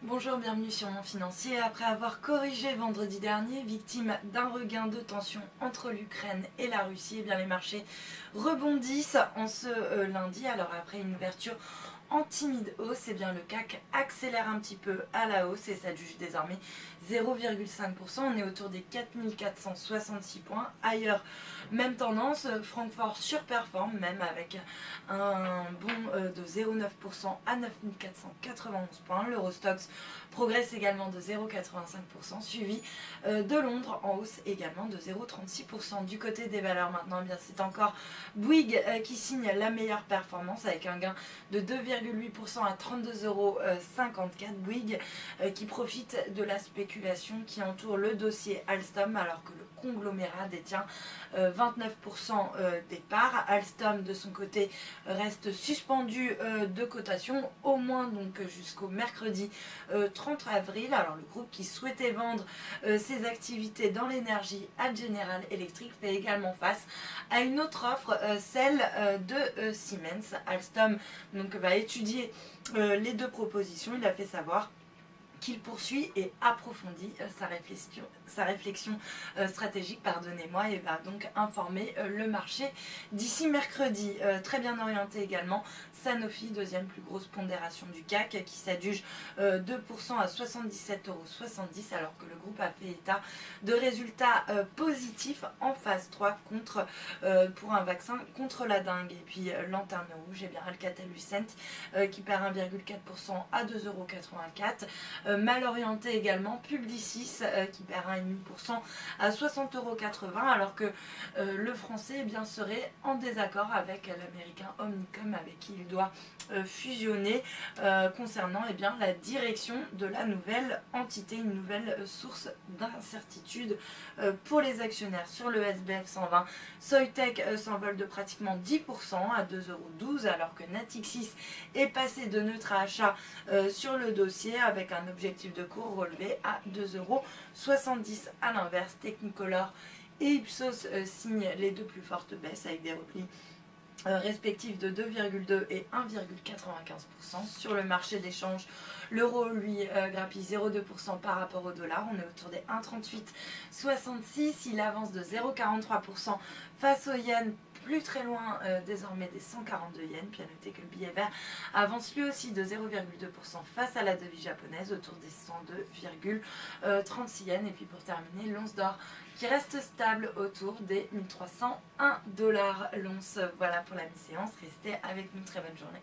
Bonjour, bienvenue sur Mon Financier. Après avoir corrigé vendredi dernier, victime d'un regain de tension entre l'Ukraine et la Russie, eh bien les marchés rebondissent en ce lundi. Alors après une ouverture en timide hausse, eh bien le CAC accélère un petit peu à la hausse et s'adjuge désormais 0,5%. On est autour des 4466 points. Ailleurs, même tendance, Francfort surperforme même avec un bond de 0,9% à 9491 points. L'Eurostoxx progresse également de 0,85%, suivi de Londres en hausse également de 0,36%. Du côté des valeurs maintenant, eh bien c'est encore Bouygues qui signe la meilleure performance avec un gain de 2,8% à 32,54 €. Bouygues qui profite de la spéculation qui entoure le dossier Alstom alors que le conglomérat détient 29% des parts. Alstom de son côté reste suspendu de cotation au moins donc jusqu'au mercredi 30 avril. Alors le groupe qui souhaitait vendre ses activités dans l'énergie à General Electric fait également face à une autre offre, celle de Siemens. Alstom donc va étudier les deux propositions. Il a fait savoir qu'il poursuit et approfondit sa réflexion stratégique, pardonnez-moi, et va donc informer le marché d'ici mercredi. Très bien orienté également, Sanofi, deuxième plus grosse pondération du CAC, qui s'adjuge 2% à 77,70 € alors que le groupe a fait état de résultats positifs en phase 3 pour un vaccin contre la dengue. Et puis Lanterne Rouge, et bien Alcatel-Lucent qui perd 1,4% à 2,84 €. Mal orienté également, Publicis qui perd 1,5% à 60,80 € alors que le français eh bien, serait en désaccord avec l'américain Omnicom avec qui il doit fusionner concernant eh bien, la direction de la nouvelle entité, une nouvelle source d'incertitude pour les actionnaires. Sur le SBF 120, Soitec s'envole de pratiquement 10% à 2,12 € alors que Natixis est passé de neutre à achat sur le dossier avec un objectif de cours relevé à 2,70 €. A l'inverse, Technicolor et Ipsos signent les deux plus fortes baisses avec des replis respectifs de 2,2 et 1,95%. Sur le marché d'échange, l'euro lui grappille 0,2% par rapport au dollar. On est autour des 1,3866. Il avance de 0,43% face au yen, plus très loin désormais des 142 yens. Puis à noter que le billet vert avance lui aussi de 0,2% face à la devise japonaise autour des 102,36 yens. Et puis pour terminer, l'once d'or qui reste stable autour des 1301 $ l'once. Voilà pour la mi-séance. Restez avec nous. Très bonne journée.